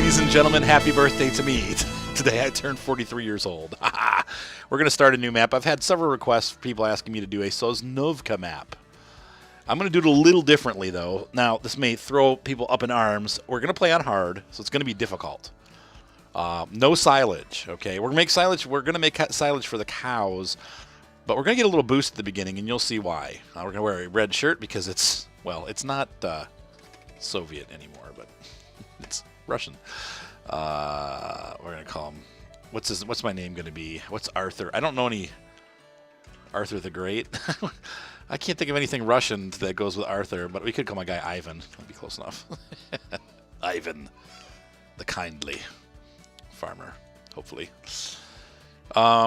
Ladies and gentlemen, happy birthday to me. Today I turned 43 years old. We're going to start a new map. I've had several requests for people asking me to do a Sosnovka map. I'm going to do it a little differently, though. Now, this may throw people up in arms. We're going to play on hard, so it's going to be difficult. No silage, okay? We're going to make silage. We're going to make silage for the cows, but we're going to get a little boost at the beginning, and you'll see why. We're going to wear a red shirt because it's, well, it's not Soviet anymore, but it's Russian. We're going to call him, what's my name going to be? What's Arthur? I don't know any Arthur the Great. I can't think of anything Russian that goes with Arthur, but we could call my guy Ivan. That'd be close enough. Ivan, the kindly farmer, hopefully.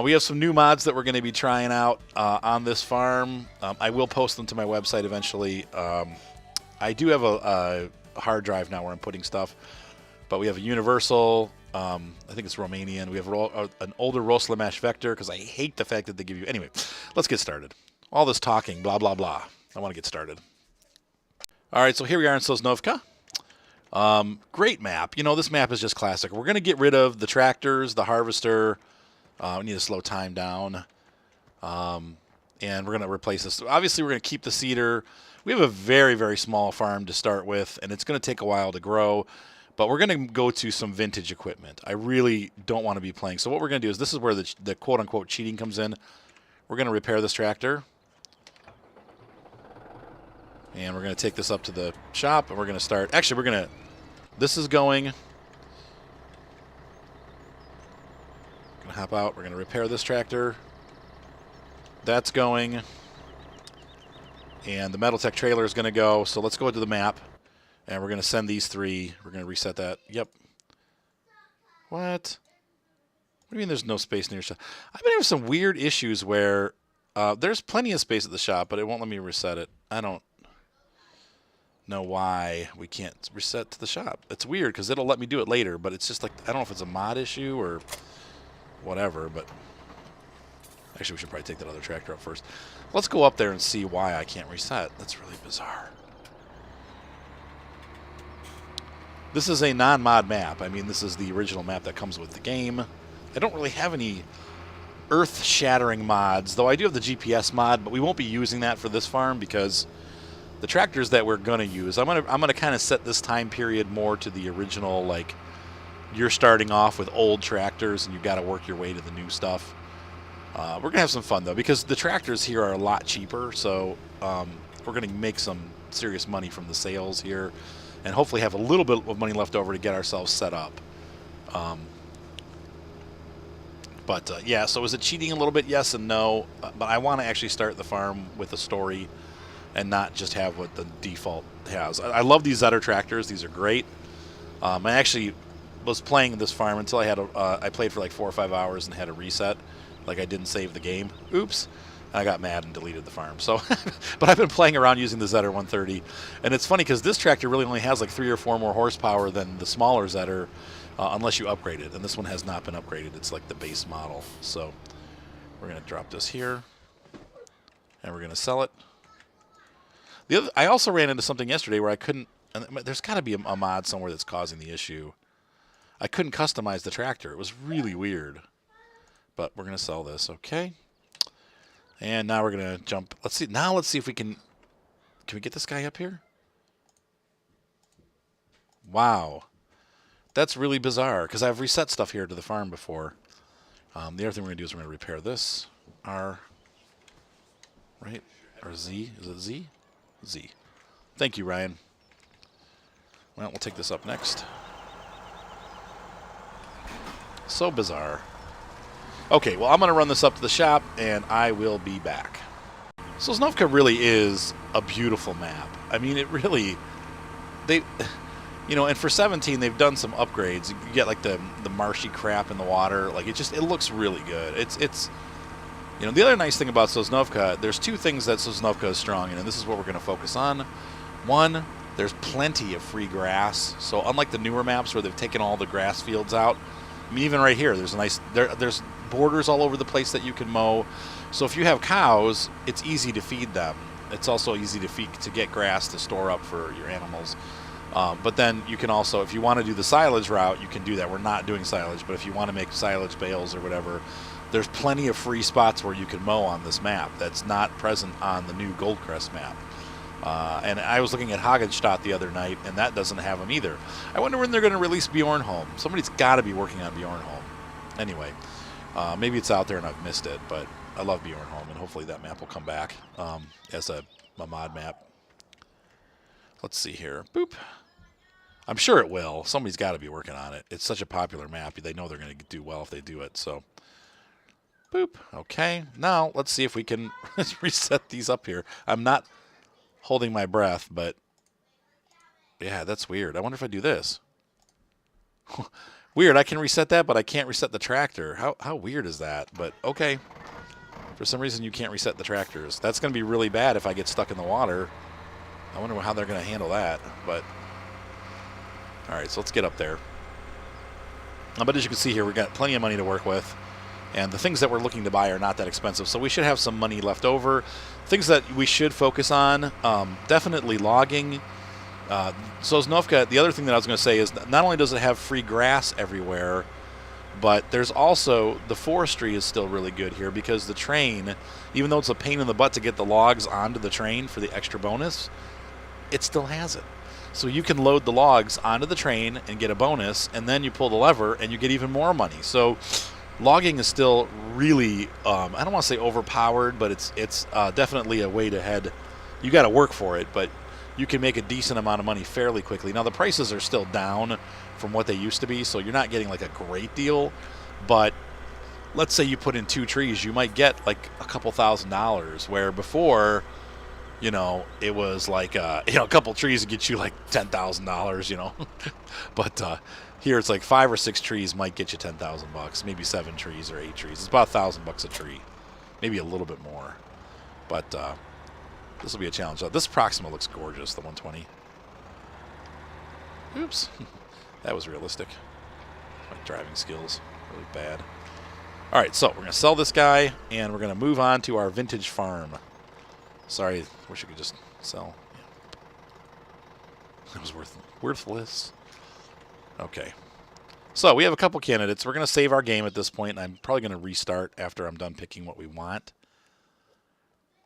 We have some new mods that we're going to be trying out on this farm. I will post them to my website eventually. I do have a hard drive now where I'm putting stuff, but we have a universal, I think it's Romanian. We have an older Rostselmash vector because I hate the fact that they give you... Anyway, let's get started. All this talking, blah, blah, blah. I want to get started. All right, so here we are in Sosnovka. Great map. You know, this map is just classic. We're going to get rid of the tractors, the harvester. We need to slow time down. And we're going to replace this. Obviously, we're going to keep the cedar. We have a very, very small farm to start with, and it's going to take a while to grow. But we're going to go to some vintage equipment. I really don't want to be playing. So what we're going to do is, this is where the quote-unquote cheating comes in. We're going to repair this tractor. And we're going to take this up to the shop, and we're going to start. Actually, we're going to. This is going. Going to hop out. We're going to repair this tractor. That's going. And the Metaltech trailer is going to go. So let's go to the map, and we're going to send these three. We're going to reset that. Yep. What? What do you mean there's no space near your shop? I've been having some weird issues where there's plenty of space at the shop, but it won't let me reset it. I don't know why we can't reset to the shop. It's weird because it'll let me do it later, but it's just like, I don't know if it's a mod issue or whatever, but actually we should probably take that other tractor up first. Let's go up there and see why I can't reset. That's really bizarre. This is a non-mod map. I mean, this is the original map that comes with the game. I don't really have any earth-shattering mods, though I do have the GPS mod, but we won't be using that for this farm because the tractors that we're going to use, I'm gonna kind of set this time period more to the original, like you're starting off with old tractors and you've got to work your way to the new stuff. We're going to have some fun, though, because the tractors here are a lot cheaper, so we're going to make some serious money from the sales here and hopefully have a little bit of money left over to get ourselves set up. Yeah, so is it cheating a little bit? Yes and no, but I want to actually start the farm with a story and not just have what the default has. I love these Zetor tractors. These are great. I actually was playing this farm until I had I played for like 4 or 5 hours and had a reset. Like I didn't save the game. Oops. I got mad and deleted the farm. So, but I've been playing around using the Zetor 130. And it's funny because this tractor really only has like 3 or 4 more horsepower than the smaller Zetor unless you upgrade it. And this one has not been upgraded. It's like the base model. So we're going to drop this here. And we're going to sell it. I also ran into something yesterday where I couldn't, and there's got to be a mod somewhere that's causing the issue. I couldn't customize the tractor. It was really weird. But we're going to sell this, okay? And now we're going to jump. Let's see if we can we get this guy up here? Wow. That's really bizarre because I've reset stuff here to the farm before. The other thing we're going to do is we're going to repair this. R, right? Or Z? Is it Z? Z. Thank you, Ryan. Well, we'll take this up next. So bizarre. Okay, well, I'm going to run this up to the shop, and I will be back. Sosnovka really is a beautiful map. I mean, it really... You know, and for 17, they've done some upgrades. You get, like, the marshy crap in the water. Like, it looks really good. It's you know, the other nice thing about Sosnovka, there's 2 things that Sosnovka is strong in, and this is what we're going to focus on. One, there's plenty of free grass. So unlike the newer maps where they've taken all the grass fields out, I mean, even right here, there's a nice, there's borders all over the place that you can mow. So if you have cows, it's easy to feed them. It's also easy to get grass to store up for your animals. But then you can also, if you want to do the silage route, you can do that. We're not doing silage, but if you want to make silage bales or whatever, there's plenty of free spots where you can mow on this map that's not present on the new Goldcrest map. And I was looking at Hagenstadt the other night, and that doesn't have them either. I wonder when they're going to release Bjornholm. Somebody's got to be working on Bjornholm. Anyway, maybe it's out there and I've missed it, but I love Bjornholm, and hopefully that map will come back as a mod map. Let's see here. Boop. I'm sure it will. Somebody's got to be working on it. It's such a popular map. They know they're going to do well if they do it. So, boop. Okay. Now, let's see if we can reset these up here. I'm not holding my breath, but yeah, that's weird. I wonder if I do this. Weird. I can reset that, but I can't reset the tractor. How weird is that? But okay. For some reason, you can't reset the tractors. That's going to be really bad if I get stuck in the water. I wonder how they're going to handle that, but all right, so let's get up there. But as you can see here, we've got plenty of money to work with, and the things that we're looking to buy are not that expensive, so we should have some money left over. Things that we should focus on, definitely logging. Sosnovka, the other thing that I was going to say is not only does it have free grass everywhere, but there's also, the forestry is still really good here because the train, even though it's a pain in the butt to get the logs onto the train for the extra bonus, it still has it. So you can load the logs onto the train and get a bonus, and then you pull the lever and you get even more money. So logging is still really, I don't want to say overpowered, but it's definitely a way to head. You got to work for it, but you can make a decent amount of money fairly quickly. Now the prices are still down from what they used to be, so you're not getting like a great deal, but let's say you put in 2 trees, you might get like a couple $1,000s, where before, you know, it was like, a couple trees would get you like $10,000, you know. But here it's like 5 or 6 trees might get you $10,000, maybe 7 trees or 8 trees. It's about $1,000 a tree, maybe a little bit more. But this will be a challenge. This Proxima looks gorgeous, the 120. Oops, that was realistic. My driving skills really bad. All right, so we're gonna sell this guy, and we're gonna move on to our vintage farm. Sorry, wish I could just sell. Yeah. That was worthless. Okay. So we have a couple candidates. We're going to save our game at this point, and I'm probably going to restart after I'm done picking what we want.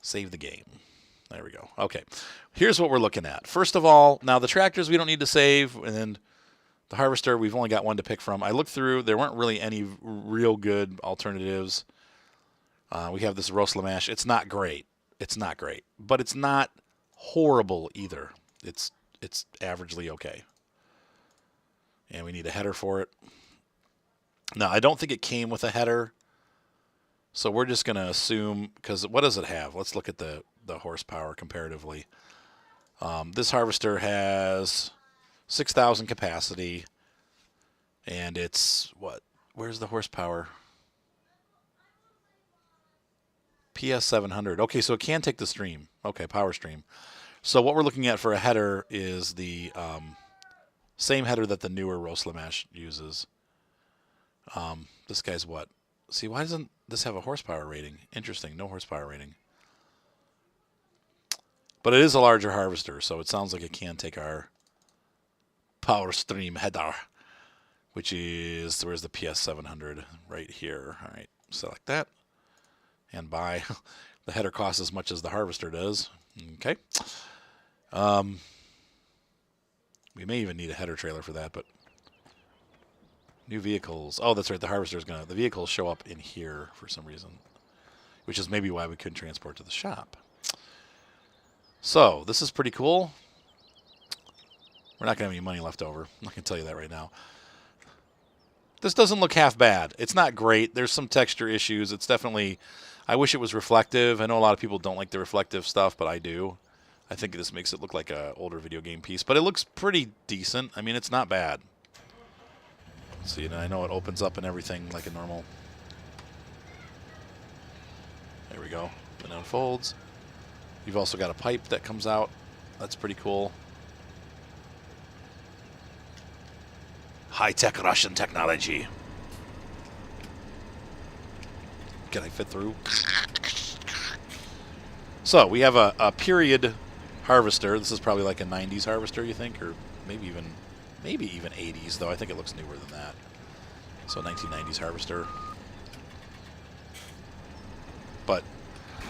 Save the game. There we go. Okay. Here's what we're looking at. First of all, now the tractors we don't need to save, and then the harvester, we've only got one to pick from. I looked through. There weren't really any real good alternatives. We have this Rostselmash. It's not great. It's not great, but it's not horrible either. It's averagely okay. And we need a header for it. Now, I don't think it came with a header, so we're just going to assume, because what does it have? Let's look at the horsepower comparatively. This harvester has 6,000 capacity, and it's, what? Where's the horsepower? PS 700. Okay, so it can take the stream. Okay, power stream. So what we're looking at for a header is the same header that the newer Rostselmash uses. This guy's what? See, why doesn't this have a horsepower rating? Interesting, no horsepower rating. But it is a larger harvester, so it sounds like it can take our power stream header, which is, where's the PS 700? Right here. All right, select that. And buy. The header costs as much as the harvester does. Okay. We may even need a header trailer for that, but new vehicles. Oh, that's right. The harvester is the vehicles show up in here for some reason, which is maybe why we couldn't transport to the shop. So this is pretty cool. We're not going to have any money left over. I can tell you that right now. This doesn't look half bad. It's not great. There's some texture issues. It's definitely, I wish it was reflective. I know a lot of people don't like the reflective stuff, but I do. I think this makes it look like an older video game piece, but it looks pretty decent. I mean, it's not bad. See, I know it opens up and everything like a normal. There we go. It unfolds. You've also got a pipe that comes out. That's pretty cool. High-tech Russian technology. Can I fit through? So we have a period harvester. This is probably like a 90s harvester, you think? Or maybe even 80s, though I think it looks newer than that. So 1990s Harvester. But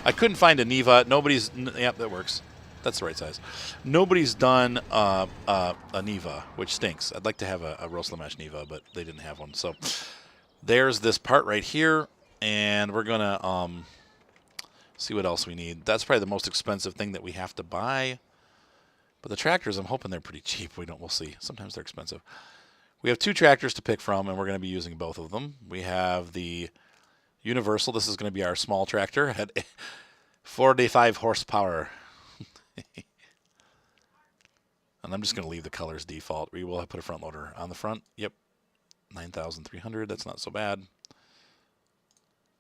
I couldn't find a Neva. Nobody's... Yep, that works. That's the right size. Nobody's done a Neva, which stinks. I'd like to have a Rostselmash Neva, but they didn't have one. So there's this part right here, and we're going to see what else we need. That's probably the most expensive thing that we have to buy. But the tractors, I'm hoping they're pretty cheap. We'll see. Sometimes they're expensive. We have 2 tractors to pick from, and we're going to be using both of them. We have the Universal. This is going to be our small tractor at 45 horsepower. And I'm just going to leave the colors default. We will have put a front loader on the front. Yep, 9,300. That's not so bad.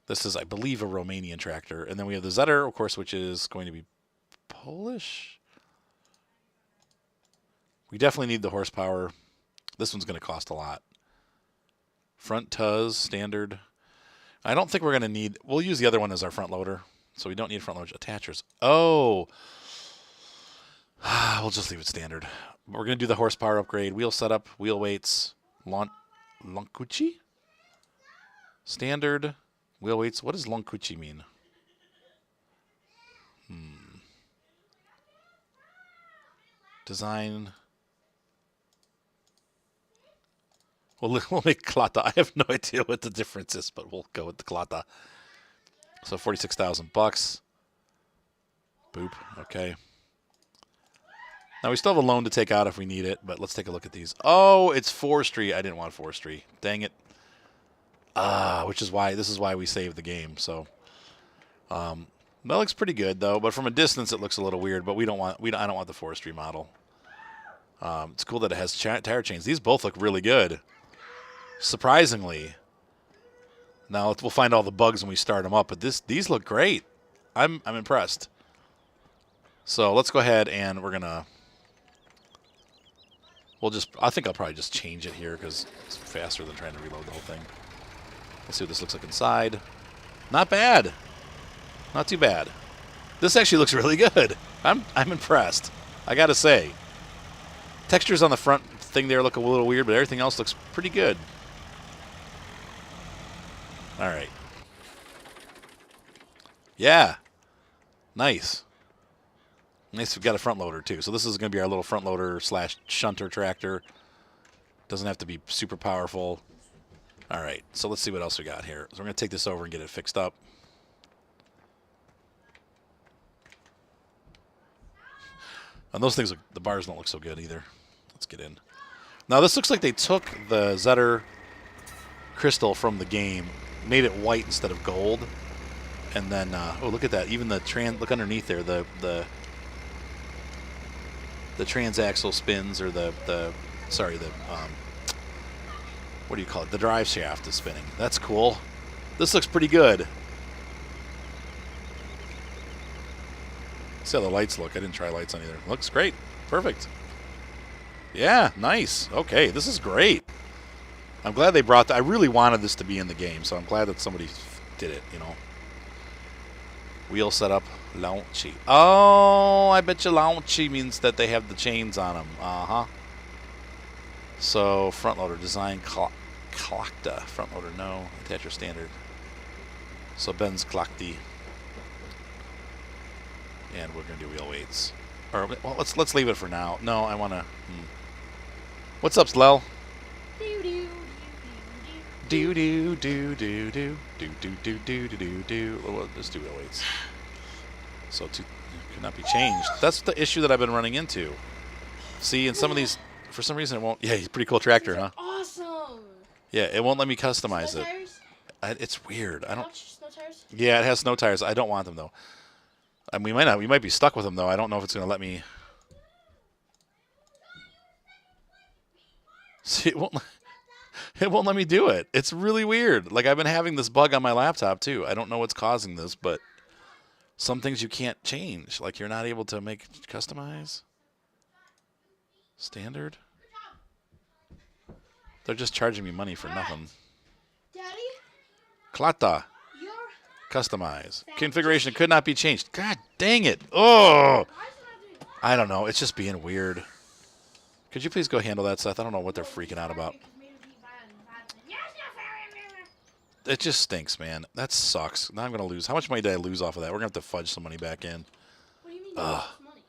This is, I believe, a Romanian tractor. And then we have the Zetor, of course, which is going to be Polish. We definitely need the horsepower. This one's going to cost a lot. Front Tuz, standard. I don't think we're going to need... We'll use the other one as our front loader. So we don't need front loader attachers. Oh! We'll just leave it standard. We're going to do the horsepower upgrade. Wheel setup, wheel weights, Lonkuchi? Standard, wheel weights. What does Lonkuchi mean? Design. We'll make Klata. I have no idea what the difference is, but we'll go with the Klata. So $46,000. Boop. Okay. Now we still have a loan to take out if we need it, but let's take a look at these. Oh, it's forestry. I didn't want forestry. Dang it. Which is why this is why we saved the game. So that looks pretty good though, but from a distance it looks a little weird. But I don't want the forestry model. It's cool that it has tire chains. These both look really good. Surprisingly. Now we'll find all the bugs when we start them up, but these look great. I'm impressed. So let's go ahead and we're gonna. I think I'll probably just change it here because it's faster than trying to reload the whole thing. Let's see what this looks like inside. Not bad. Not too bad. This actually looks really good. I'm impressed. I gotta say. Textures on the front thing there look a little weird, but everything else looks pretty good. All right. Yeah. Nice. Nice, we've got a front loader too. So this is going to be our little front loader / shunter tractor. Doesn't have to be super powerful. All right, so let's see what else we got here. So we're going to take this over and get it fixed up. And those things, the bars don't look so good either. Let's get in. Now this looks like they took the Zetor crystal from the game, made it white instead of gold, and then oh, look at that! Even the look underneath there, the transaxle spins, or the what do you call it? The drive shaft is spinning. That's cool. This looks pretty good. See how the lights look. I didn't try lights on either. Looks great. Perfect. Yeah, nice. Okay, this is great. I'm glad they brought I really wanted this to be in the game, so I'm glad that somebody did it, you know. Wheel setup, launchy. Oh, I bet you launchy means that they have the chains on them. Uh-huh. So, front loader design, Klakta. Front loader, no. Attacher standard. So, Ben's Klakti. And we're going to do wheel weights. Or, well, let's leave it for now. No, I want to... What's up, Slel? Well, let's do wheel weights. So, could not be changed. That's the issue that I've been running into. See, in some of these... For some reason, it won't... Yeah, pretty cool tractor, huh? Awesome! Yeah, it won't let me customize Snow it. tires? It's weird. I don't... Snow tires? Yeah, it has snow tires. I don't want them, though. I mean, we might be stuck with them, though. I don't know if it's going to let me... See, it won't let me do it. It's really weird. Like, I've been having this bug on my laptop, too. I don't know what's causing this, but some things you can't change. Like, you're not able to customize. Standard. They're just charging me money for nothing. Daddy? Klata. Your Customize. Configuration could not be changed. God dang it. Oh! I don't know. It's just being weird. Could you please go handle that, Seth? I don't know what they're freaking out about. It just stinks, man. That sucks. Now I'm going to lose. How much money did I lose off of that? We're going to have to fudge some money back in. What do you mean you lost money?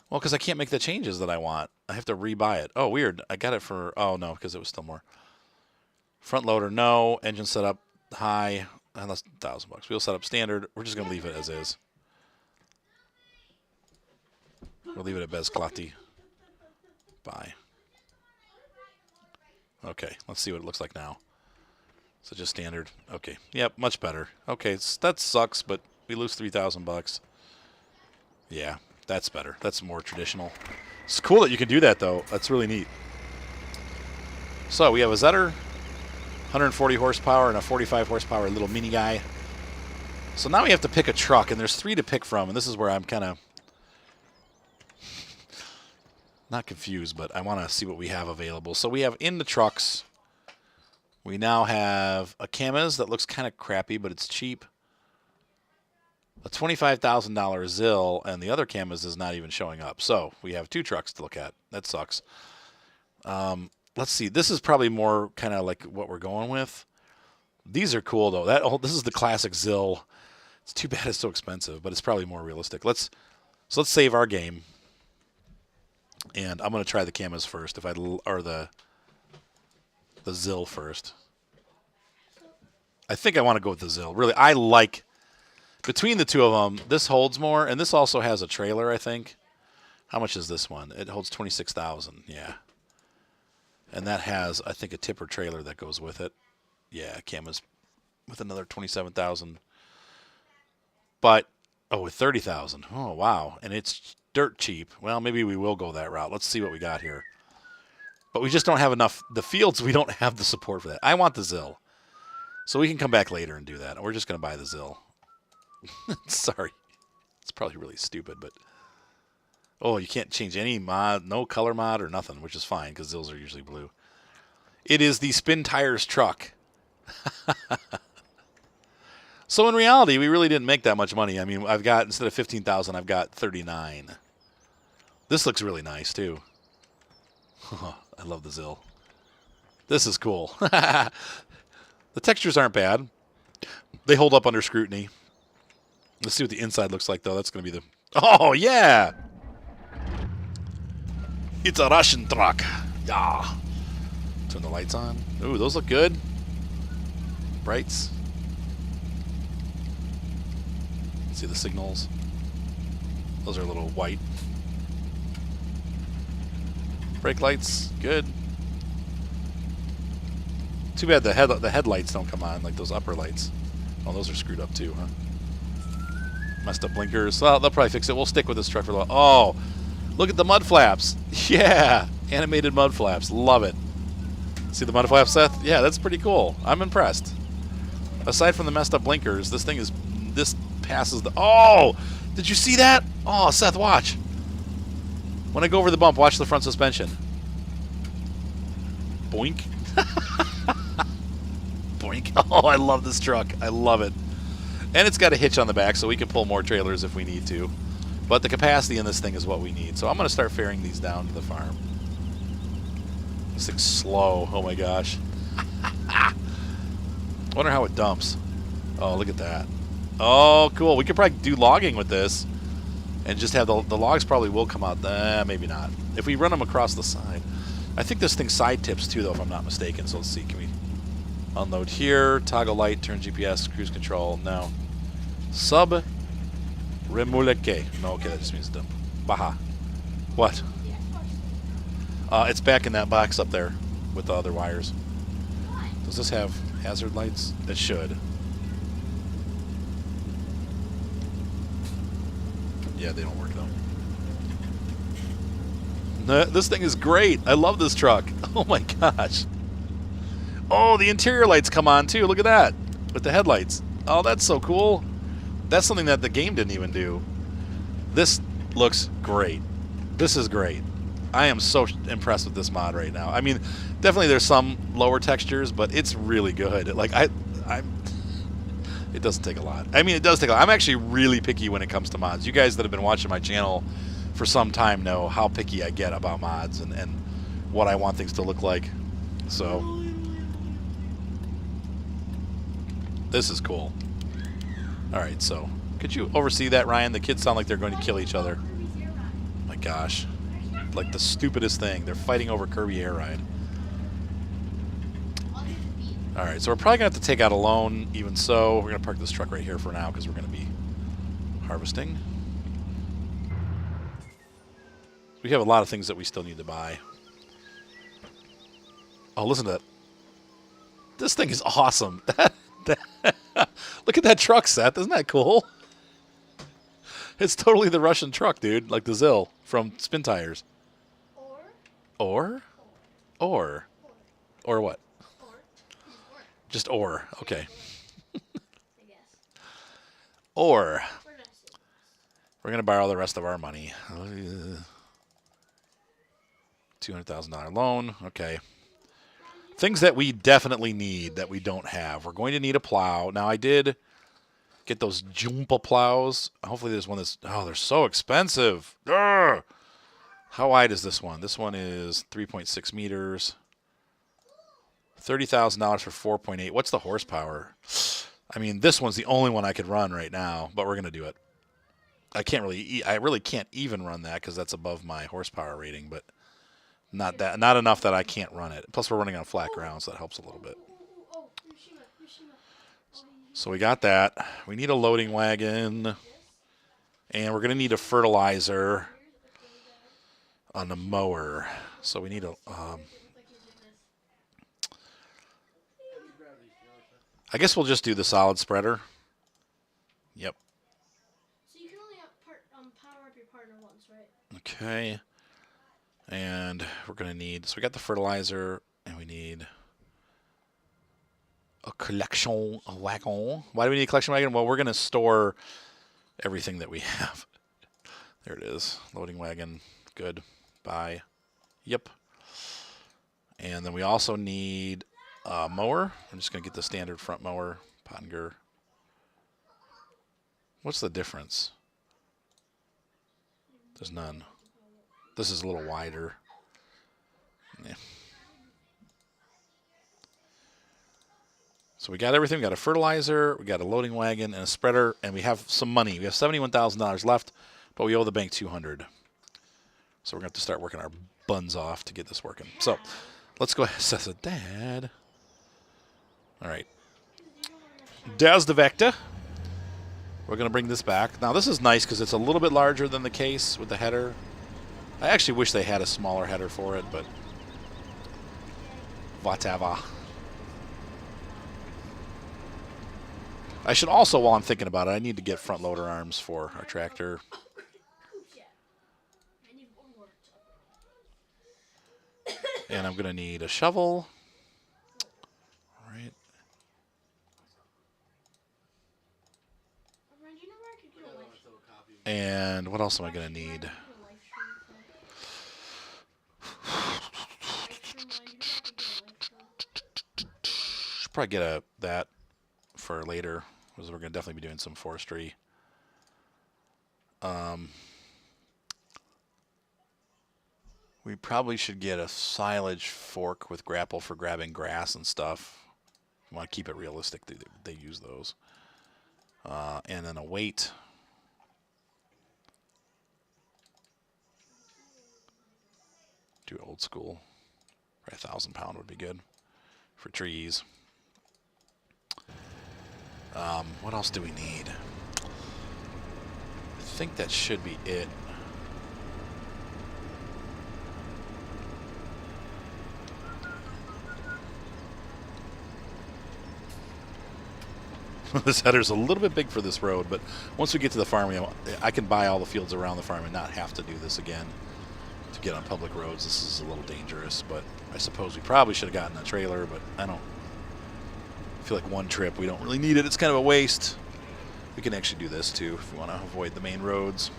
Well, because I can't make the changes that I want. I have to rebuy it. Oh, weird. I got it for... Oh, no, because it was still more. Front loader, no. Engine setup, high. And that's $1,000. Wheel setup, standard. We're just going to leave it as is. We'll leave it at Bezklati. Buy. Okay, let's see what it looks like now. So just standard. Okay. Yep, much better. Okay, that sucks, but we lose $3,000. Yeah, that's better. That's more traditional. It's cool that you can do that, though. That's really neat. So we have a Zetor, 140 horsepower, and a 45 horsepower little mini guy. So now we have to pick a truck, and there's 3 to pick from, and this is where I'm kind of not confused, but I want to see what we have available. So we have in the trucks... We now have a Kamaz that looks kind of crappy, but it's cheap. A $25,000 ZIL, and the other Kamaz is not even showing up. So we have 2 trucks to look at. That sucks. Let's see. This is probably more kind of like what we're going with. These are cool, though. This is the classic ZIL. It's too bad it's so expensive, but it's probably more realistic. Let's save our game. And I'm going to try the Kamaz first, or the ZIL first. I think I want to go with the ZIL. Really, I like, between the 2 of them, this holds more, and this also has a trailer, I think. How much is this one? It holds 26,000, yeah. And that has, I think, a tipper trailer that goes with it. Yeah, Kamaz with another 27,000. But, oh, with 30,000. Oh, wow. And it's dirt cheap. Well, maybe we will go that route. Let's see what we got here. But we just don't have enough. The fields, we don't have the support for that. I want the ZIL. So we can come back later and do that. We're just going to buy the ZIL. Sorry. It's probably really stupid, but... Oh, you can't change any mod, no color mod or nothing, which is fine because ZILs are usually blue. It is the Spin Tires truck. So in reality, we really didn't make that much money. I mean, I've got, instead of 15,000, I've got 39. This looks really nice, too. I love the ZIL. This is cool. The textures aren't bad. They hold up under scrutiny. Let's see what the inside looks like, though. That's going to be the... Oh, yeah! It's a Russian truck. Yeah. Turn the lights on. Ooh, those look good. Brights. See the signals. Those are a little white. Brake lights, good. Too bad the headlights don't come on, like those upper lights. Oh, those are screwed up too, huh? Messed up blinkers. Well, they'll probably fix it. We'll stick with this truck for a while. Oh, look at the mud flaps. Yeah, animated mud flaps. Love it. See the mud flaps, Seth? Yeah, that's pretty cool. I'm impressed. Aside from the messed up blinkers, this passes the... Oh, did you see that? Oh, Seth, watch. When I go over the bump, watch the front suspension. Boink. Boink. Oh, I love this truck. I love it. And it's got a hitch on the back, so we can pull more trailers if we need to. But the capacity in this thing is what we need. So I'm going to start ferrying these down to the farm. This thing's slow. Oh, my gosh. I wonder how it dumps. Oh, look at that. Oh, cool. We could probably do logging with this. And just have the logs probably will come out. Maybe not. If we run them across the side. I think this thing side tips too, though, if I'm not mistaken. So let's see. Can we unload here? Toggle light, turn GPS, cruise control. No. Sub remolque. No, okay, that just means dump. Baja. What? It's back in that box up there with the other wires. Does this have hazard lights? It should. Yeah, they don't work though. This thing is great. I love this truck. Oh my gosh. Oh, the interior lights come on too. Look at that. With the headlights. Oh, that's so cool. That's something that the game didn't even do. This looks great. This is great. I am so impressed with this mod right now. I mean, definitely there's some lower textures, but it's really good. Like it doesn't take a lot. I mean, it does take a lot. I'm actually really picky when it comes to mods. You guys that have been watching my channel for some time know how picky I get about mods, and what I want things to look like. So this is cool. All right, so could you oversee that, Ryan? The kids sound like they're going to kill each other. My gosh, like the stupidest thing. They're fighting over Kirby Air Ride. All right, so we're probably going to have to take out a loan. Even so, we're going to park this truck right here for now because we're going to be harvesting. We have a lot of things that we still need to buy. Oh, listen to that. This thing is awesome. Look at that truck set. Isn't that cool? It's totally the Russian truck, dude. Like the ZIL from Spin Tires. Or what? Just or. Okay. Or we're going to borrow the rest of our money. $200,000 loan. Okay. Things that we definitely need that we don't have. We're going to need a plow. Now, I did get those Jumpa plows. Hopefully there's one that's... Oh, they're so expensive. Urgh! How wide is this one? This one is 3.6 meters. $30,000 for 4.8. What's the horsepower? I mean, this one's the only one I could run right now, but we're going to do it. I really can't even run that because that's above my horsepower rating, but not enough that I can't run it. Plus, we're running on flat ground, so that helps a little bit. So we got that. We need a loading wagon, and we're going to need a fertilizer on the mower. So we need a... I guess we'll just do the solid spreader. Yep. So you can only power up your partner once, right? Okay. And we're going to need... So we got the fertilizer, and we need a collection wagon. Why do we need a collection wagon? Well, we're going to store everything that we have. There it is. Loading wagon. Good. Buy. Yep. And then we also need a mower. I'm just going to get the standard front mower. Pottinger. What's the difference? There's none. This is a little wider. Yeah. So we got everything. We got a fertilizer, we got a loading wagon, and a spreader, and we have some money. We have $71,000 left, but we owe the bank $200. So we're going to have to start working our buns off to get this working. So let's go ahead. Says it, Dad. All right. There's the Vecta. We're going to bring this back. Now, this is nice because it's a little bit larger than the case with the header. I actually wish they had a smaller header for it, but whatever. I should also, while I'm thinking about it, I need to get front loader arms for our tractor. And I'm going to need a shovel. All right. And what else am I going to need? Should probably get that for later, because we're going to definitely be doing some forestry. We probably should get a silage fork with grapple for grabbing grass and stuff. We want to keep it realistic. They use those. And then a weight. Do old school. Probably 1,000 pound would be good for trees. What else do we need? I think that should be it. This header's a little bit big for this road, but once we get to the farm, I can buy all the fields around the farm and not have to do this again to get on public roads. This is a little dangerous, but I suppose we probably should have gotten a trailer, but I feel like one trip, we don't really need it. It's kind of a waste. We can actually do this too if we want to avoid the main roads.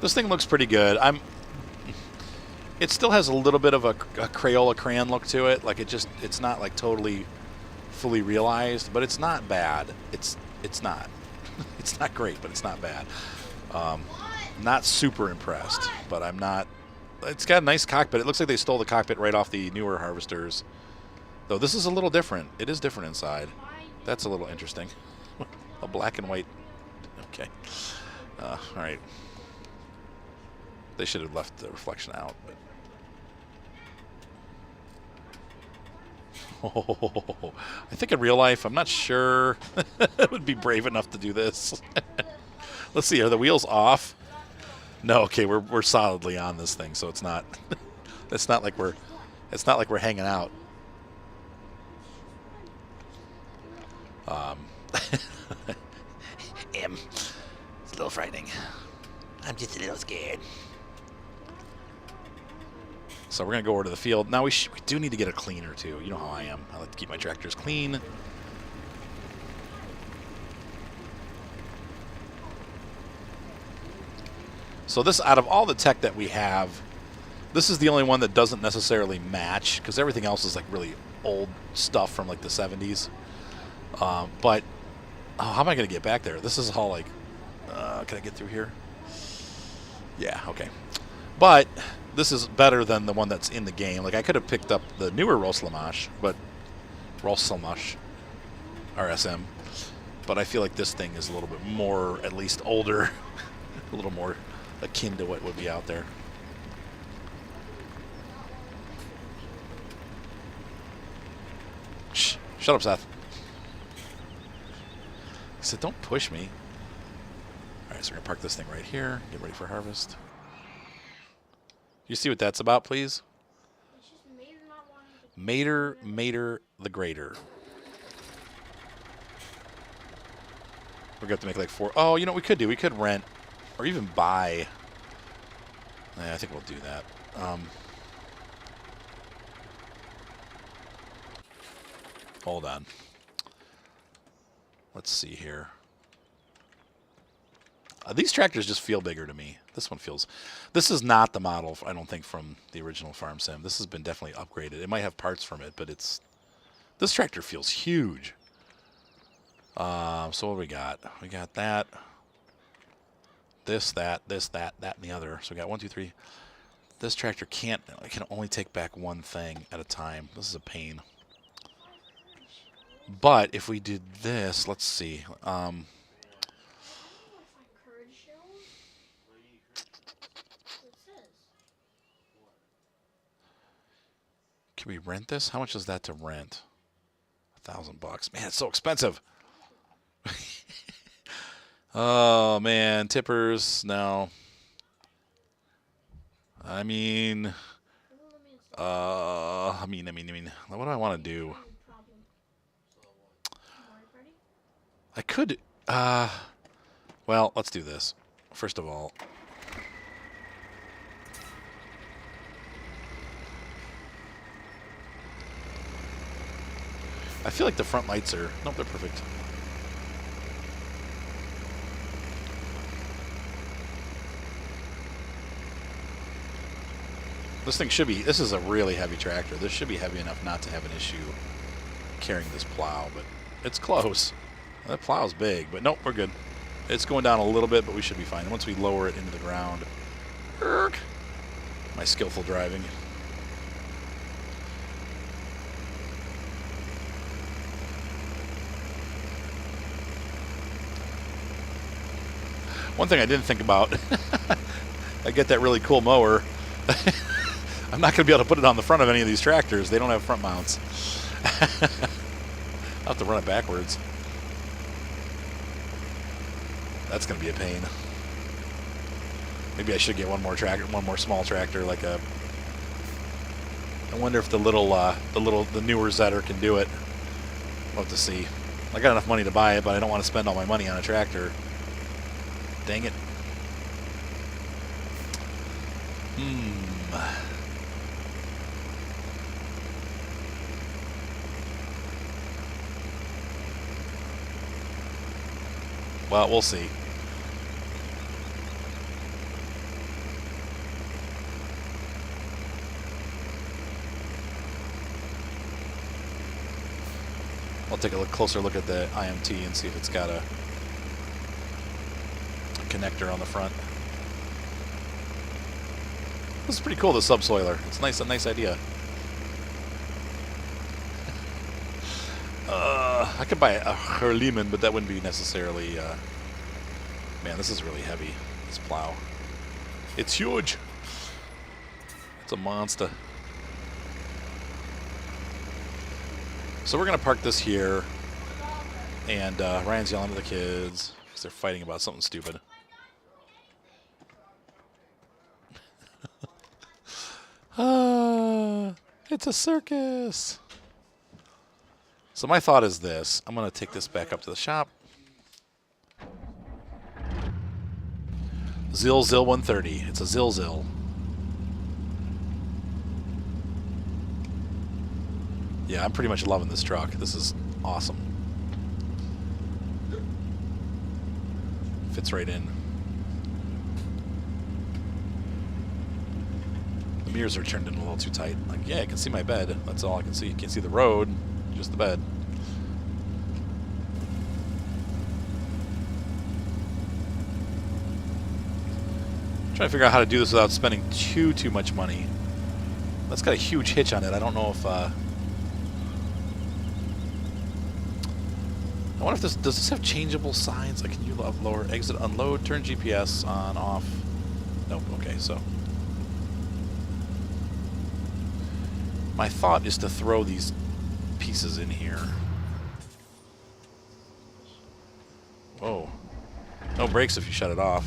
This thing looks pretty good. It still has a little bit of a Crayola crayon look to it. Like it's not like totally fully realized, but it's not bad. It's not. It's not great, but it's not bad. Not super impressed, but I'm not. It's got a nice cockpit. It looks like they stole the cockpit right off the newer Harvesters. Though this is a little different. It is different inside. That's a little interesting. A black and white. Okay. All right. They should have left the reflection out. But. Oh, I think in real life, I'm not sure I would be brave enough to do this. Let's see. Are the wheels off? No. Okay, we're solidly on this thing, so it's not. It's not like we're hanging out. It's a little frightening. I'm just a little scared. So we're going to go over to the field. Now we do need to get a cleaner, too. You know how I am. I like to keep my tractors clean. So this, out of all the tech that we have, this is the only one that doesn't necessarily match, because everything else is like really old stuff from like the 70s. But how am I going to get back there? This is all like, can I get through here? Yeah, okay. But this is better than the one that's in the game. Like I could have picked up the newer Rostselmash, but Rostselmash, RSM. But I feel like this thing is a little bit more, at least older, a little more akin to what would be out there. Shh, shut up, Seth. He said, "Don't push me." All right, so we're gonna park this thing right here. Get ready for harvest. You see what that's about, please? It's just Mater not wanting to. Mater the Greater. We're gonna have to make like 4. Oh, you know what we could do? We could rent, or even buy. Yeah, I think we'll do that. Hold on. Let's see here. These tractors just feel bigger to me. This one feels... This is not the model, I don't think, from the original Farm Sim. This has been definitely upgraded. It might have parts from it, but it's... This tractor feels huge. So what do we got? We got that. This, that, and the other. So we got 1, 2, 3. This tractor can only take back one thing at a time. This is a pain. But if we did this, let's see. Can we rent this? How much is that to rent? $1,000. Man, it's so expensive. Oh man, tippers. No. I mean, what do I want to do? I could, well, let's do this. First of all, I feel like the front lights are, nope, they're perfect. This thing should be, this is a really heavy tractor. This should be heavy enough not to have an issue carrying this plow, but it's close. That plow's big, but nope, we're good. It's going down a little bit, but we should be fine. Once we lower it into the ground. My skillful driving. One thing I didn't think about, I get that really cool mower. I'm not going to be able to put it on the front of any of these tractors. They don't have front mounts. I'll have to run it backwards. That's going to be a pain. Maybe I should get one more tractor, one more small tractor, like a. I wonder if the newer Zetor can do it. We'll have to see. I got enough money to buy it, but I don't want to spend all my money on a tractor. Dang it. Well, we'll see. I'll take a closer look at the IMT and see if it's got a connector on the front. This is pretty cool, the subsoiler. It's nice, a nice idea. I could buy a Herliman, but that wouldn't be necessarily... man, this is really heavy, this plow. It's huge. It's a monster. So we're going to park this here, and Ryan's yelling at the kids because they're fighting about something stupid. It's a circus. So my thought is this. I'm going to take this back up to the shop. Zil 130. It's a Zil. Yeah, I'm pretty much loving this truck. This is awesome. Fits right in. The mirrors are turned in a little too tight. Like, yeah, I can see my bed. That's all I can see. You can't see the road, just the bed. Trying to figure out how to do this without spending too much money. That's got a huge hitch on it. I don't know if I wonder if this does this have changeable signs? Like, can you lower, exit, unload, turn GPS on, off? Nope. Okay, so my thought is to throw these pieces in here. Whoa! No brakes if you shut it off.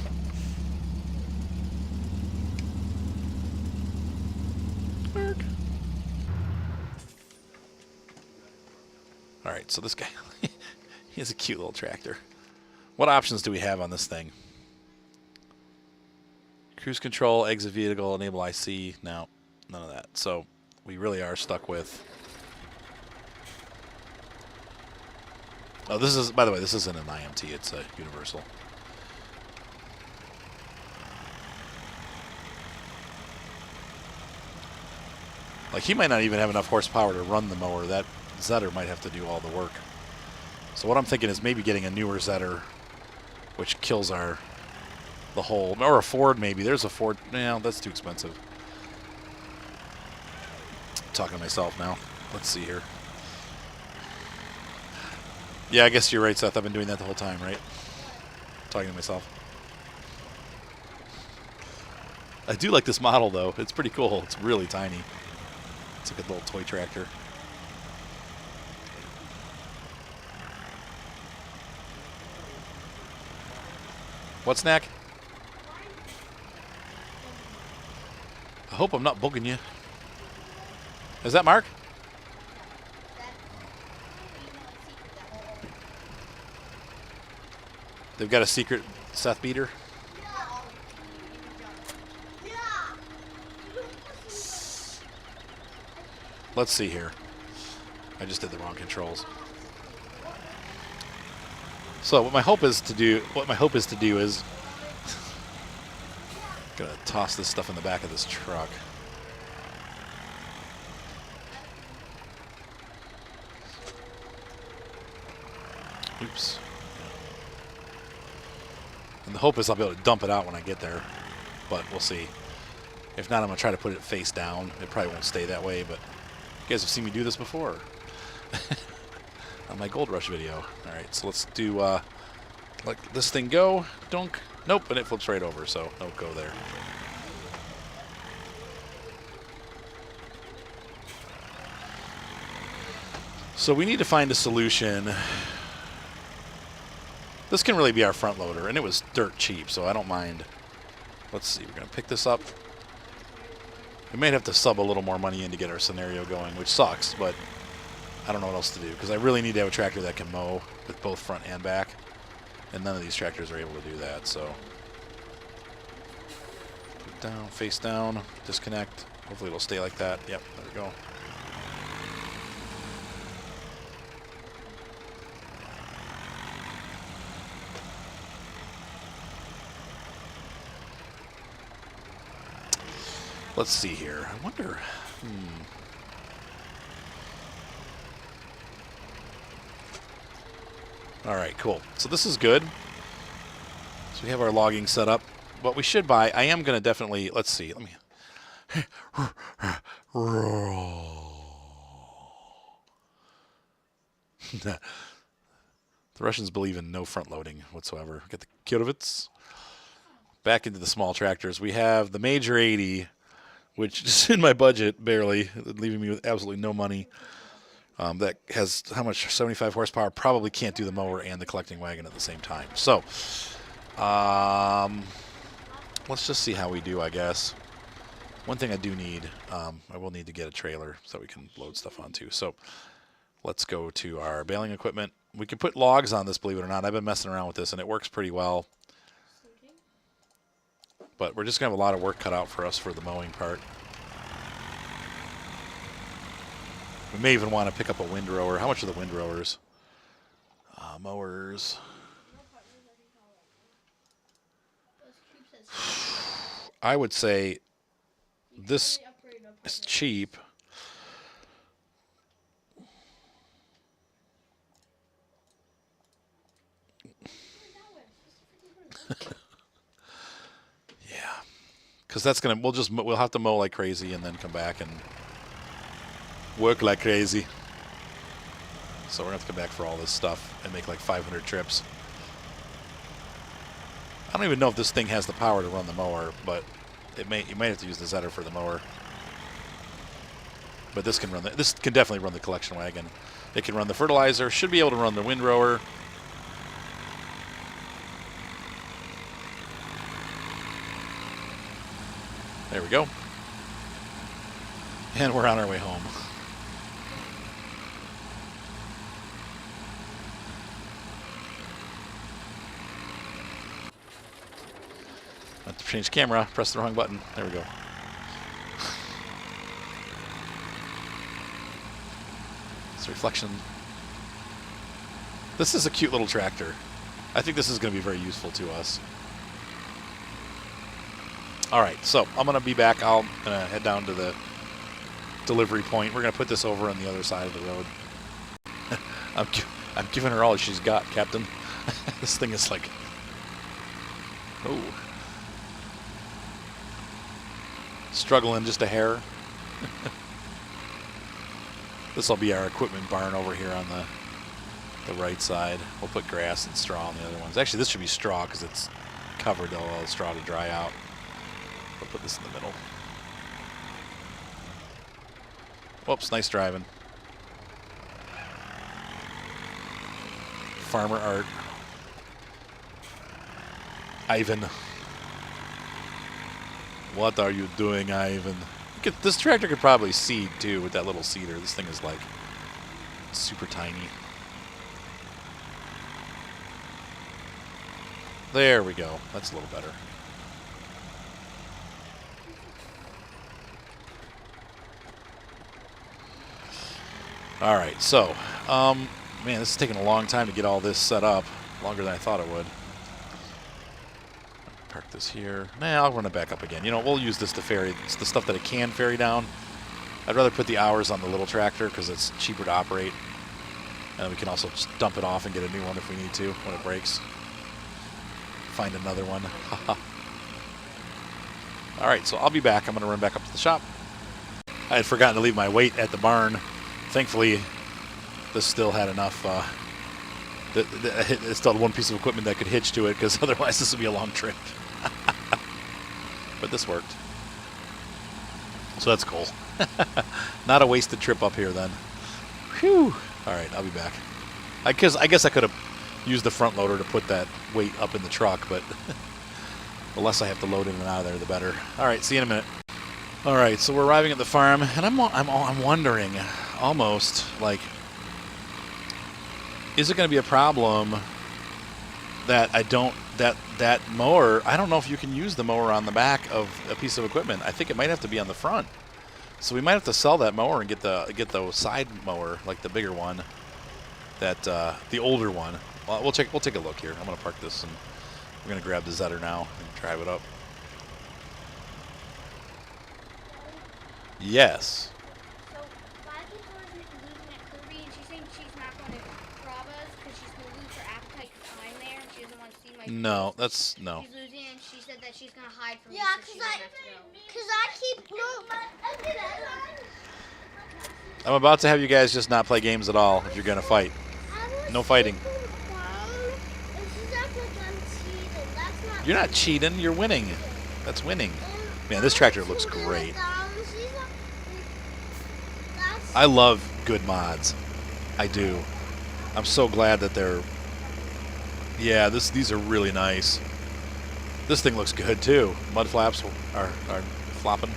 All right, so this guy. He has a cute little tractor. What options do we have on this thing? Cruise control, exit vehicle, enable IC. No, none of that. So we really are stuck with... Oh, this is, by the way, this isn't an IMT. It's a universal. Like, he might not even have enough horsepower to run the mower. That Zetor might have to do all the work. So what I'm thinking is maybe getting a newer Zetor, which kills the whole, or a Ford maybe. There's a Ford. No, that's too expensive. I'm talking to myself now. Let's see here. Yeah, I guess you're right, Seth. I've been doing that the whole time, right? Talking to myself. I do like this model, though. It's pretty cool. It's really tiny. It's like a little toy tractor. What snack? I hope I'm not bugging you. Is that Mark? They've got a secret Seth beater. Let's see here. I just did the wrong controls. So what my hope is to do is gonna toss this stuff in the back of this truck. Oops. And the hope is I'll be able to dump it out when I get there, but we'll see. If not, I'm gonna try to put it face down. It probably won't stay that way, but you guys have seen me do this before. On my Gold Rush video. Alright, so let's do, let this thing go. Dunk. Nope, and it flips right over, so don't go there. So we need to find a solution. This can really be our front loader, and it was dirt cheap, so I don't mind. Let's see, we're going to pick this up. We might have to sub a little more money in to get our scenario going, which sucks, but I don't know what else to do, because I really need to have a tractor that can mow with both front and back, and none of these tractors are able to do that, so. Put it down, face down, disconnect. Hopefully it'll stay like that. Yep, there we go. Let's see here. I wonder. All right, cool. So this is good. So we have our logging set up. What we should buy, I am going to definitely, let's see. Let me. The Russians believe in no front loading whatsoever. Get the Kirovits. Back into the small tractors. We have the Major 80, which is in my budget, barely, leaving me with absolutely no money. That has, how much? 75 horsepower. Probably can't do the mower and the collecting wagon at the same time. So, let's just see how we do, I guess. One thing I do need, I will need to get a trailer so we can load stuff onto. So, let's go to our baling equipment. We can put logs on this, believe it or not. I've been messing around with this, and it works pretty well. But we're just going to have a lot of work cut out for us for the mowing part. We may even want to pick up a windrower. How much are the windrowers? Mowers. I would say this is cheap. Yeah. Because that's going to, we'll have to mow like crazy and then come back and work like crazy. So we're going to have to come back for all this stuff and make like 500 trips. I don't even know if this thing has the power to run the mower, but you might have to use the Zetor for the mower. But this can this can definitely run the collection wagon. It can run the fertilizer, should be able to run the windrower. There we go. And we're on our way home. I have to change camera, press the wrong button. There we go. It's a reflection. This is a cute little tractor. I think this is going to be very useful to us. All right, so I'm going to be back. I'm going to head down to the delivery point. We're going to put this over on the other side of the road. I'm giving her all she's got, Captain. This thing is like... Oh. Struggling just a hair. This will be our equipment barn over here on the right side. We'll put grass and straw on the other ones. Actually, this should be straw because it's covered. They'll allow the straw to dry out. We'll put this in the middle. Whoops, nice driving. Farmer Art. Ivan. What are you doing, Ivan? This tractor could probably seed, too, with that little seeder. This thing is, like, super tiny. There we go. That's a little better. All right, so, man, this is taking a long time to get all this set up. Longer than I thought it would. Park this here. Nah, I'll run it back up again. You know, we'll use this to ferry. It's the stuff that it can ferry down. I'd rather put the hours on the little tractor because it's cheaper to operate. And we can also just dump it off and get a new one if we need to when it breaks. Find another one. All right, so I'll be back. I'm going to run back up to the shop. I had forgotten to leave my weight at the barn. Thankfully, this still had enough. It still had one piece of equipment that could hitch to it because otherwise this would be a long trip. But this worked. So that's cool. Not a wasted trip up here then. Whew. All right, I'll be back. I guess I could have used the front loader to put that weight up in the truck, but the less I have to load in and out of there, the better. All right, see you in a minute. All right, so we're arriving at the farm, and I'm wondering, almost like, is it going to be a problem that that mower? I don't know if you can use the mower on the back of a piece of equipment. I think it might have to be on the front. So we might have to sell that mower and get the side mower, like the bigger one, that the older one. Well, we'll take a look here. I'm going to park this and we're going to grab the Zetor now and drive it up. Yes. So, Violet keeps losing at Kirby, and she's saying she's not going to rob us because she's going to lose her want to see my No, videos. that's no. She's losing, and she said that she's gonna hide from me. Yeah, so she because doesn't have to go. I keep I'm about to have you guys just not play games at all if you're gonna fight. No fighting. You're not cheating. You're winning. That's winning. Man, this tractor looks great. I love good mods. I do. I'm so glad that they're... Yeah, these are really nice. This thing looks good, too. Mud flaps are flopping.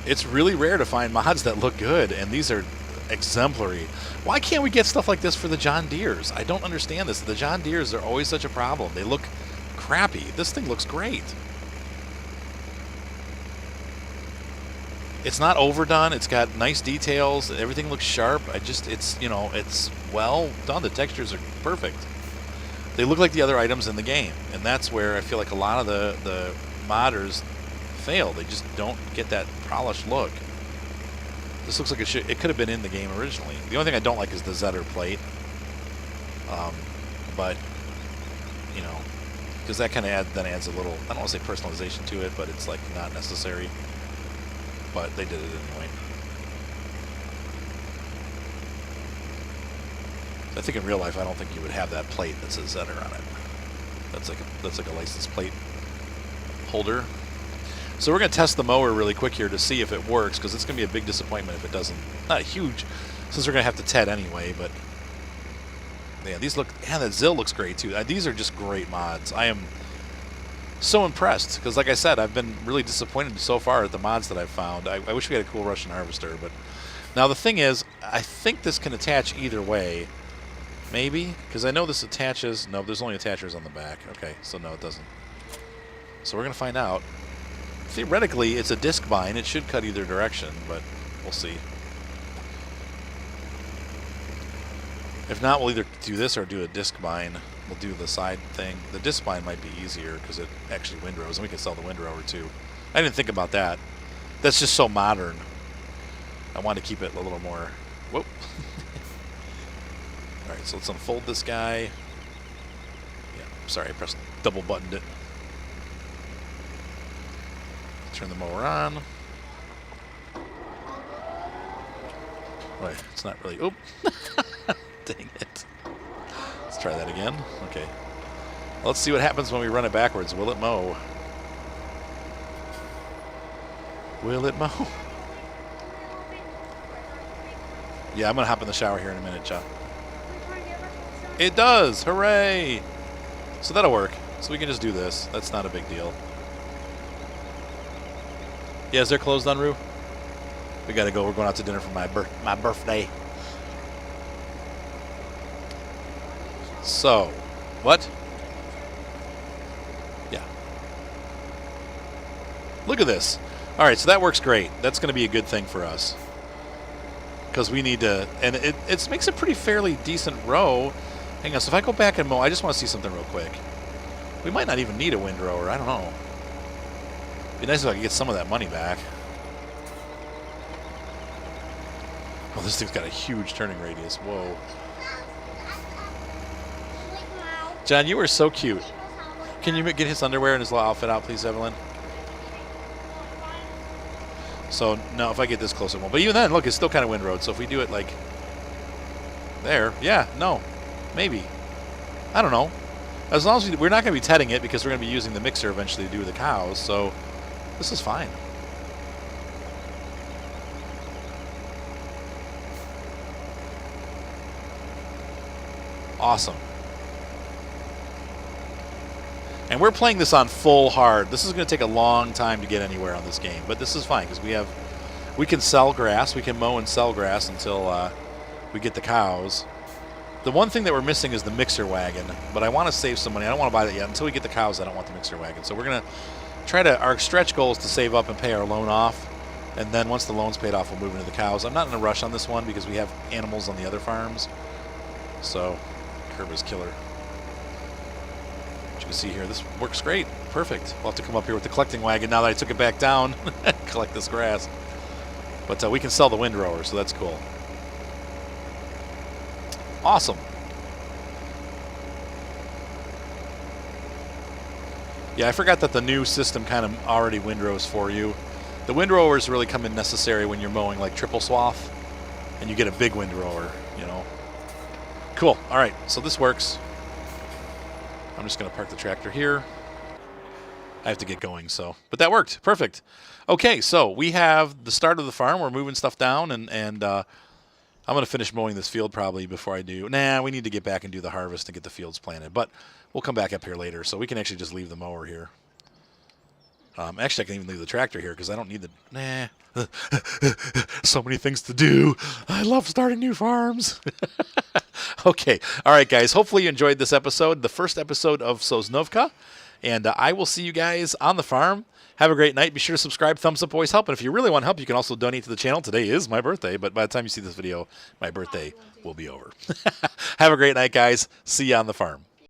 It's really rare to find mods that look good, and these are exemplary. Why can't we get stuff like this for the John Deeres? I don't understand this. The John Deeres are always such a problem. They look crappy. This thing looks great. It's not overdone. It's got nice details. Everything looks sharp. It's, you know, it's well done. The textures are perfect. They look like the other items in the game, and that's where I feel like a lot of the modders fail. They just don't get that polished look. This looks like it could have been in the game originally. The only thing I don't like is the Zetor plate. But, you know, because that kind of adds a little, I don't want to say personalization to it, but it's like not necessary. But they did it anyway. I think in real life, I don't think you would have that plate that says Zetor on it. That's like a license plate holder. So we're going to test the mower really quick here to see if it works, because it's going to be a big disappointment if it doesn't. Not huge, since we're going to have to TED anyway, but yeah, these look, yeah, that Zill looks great too. These are just great mods. I am so impressed, because like I said, I've been really disappointed so far at the mods that I've found. I wish we had a cool Russian harvester, but now the thing is, I think this can attach either way. Maybe, because I know this attaches. No, there's only attachers on the back. Okay, so no, it doesn't. So we're going to find out. Theoretically, it's a disc bind. It should cut either direction, but we'll see. If not, we'll either do this or do a disc bind. We'll do the side thing. The disc bind might be easier because it actually windrows, and we can sell the windrower too. I didn't think about that. That's just so modern. I want to keep it a little more... Whoop. Alright, so let's unfold this guy. Yeah, sorry, I pressed double buttoned it. Turn the mower on. Wait, it's not really... Oop! Dang it. Let's try that again. Okay. Let's see what happens when we run it backwards. Will it mow? Will it mow? Yeah, I'm going to hop in the shower here in a minute, John. It does! Hooray! So that'll work. So we can just do this. That's not a big deal. Yeah, is there closed on, Rue? We gotta go. We're going out to dinner for my birthday. So, what? Yeah. Look at this. All right, so that works great. That's going to be a good thing for us. Because we need to... And it makes a pretty fairly decent row. Hang on, so if I go back and mow, I just want to see something real quick. We might not even need a windrower. I don't know. It'd be nice if I could get some of that money back. Oh, this thing's got a huge turning radius. Whoa. John, you were so cute. Can you get his underwear and his little outfit out, please, Evelyn? So, no, if I get this close, it won't. But even then, look, it's still kind of windrowed. So if we do it like there, yeah, no, maybe. I don't know. As long as we're not going to be tedding it because we're going to be using the mixer eventually to do the cows. So this is fine. Awesome. And we're playing this on full hard. This is going to take a long time to get anywhere on this game, but this is fine because we can sell grass. We can mow and sell grass until we get the cows. The one thing that we're missing is the mixer wagon, but I want to save some money. I don't want to buy that yet. Until we get the cows, I don't want the mixer wagon. So we're going to try to, our stretch goal is to save up and pay our loan off, and then once the loan's paid off, we'll move into the cows. I'm not in a rush on this one because we have animals on the other farms. So, curb is killer. You can see here, this works great. Perfect. We'll have to come up here with the collecting wagon now that I took it back down. Collect this grass. But we can sell the windrower, so that's cool. Awesome. Yeah, I forgot that the new system kind of already windrows for you. The windrowers really come in necessary when you're mowing like triple swath, and you get a big windrower, you know. Cool. All right, so this works. I'm just going to park the tractor here. I have to get going, but that worked. Perfect. Okay, so we have the start of the farm. We're moving stuff down, and I'm going to finish mowing this field probably before I do. Nah, we need to get back and do the harvest and get the fields planted, but we'll come back up here later, so we can actually just leave the mower here. Actually, I can even leave the tractor here because I don't need the... Nah. So many things to do. I love starting new farms. Okay. All right, guys. Hopefully you enjoyed this episode, the first episode of Sosnovka. And I will see you guys on the farm. Have a great night. Be sure to subscribe. Thumbs up always help. And if you really want help, you can also donate to the channel. Today is my birthday, but by the time you see this video, my birthday will be over. Have a great night, guys. See you on the farm.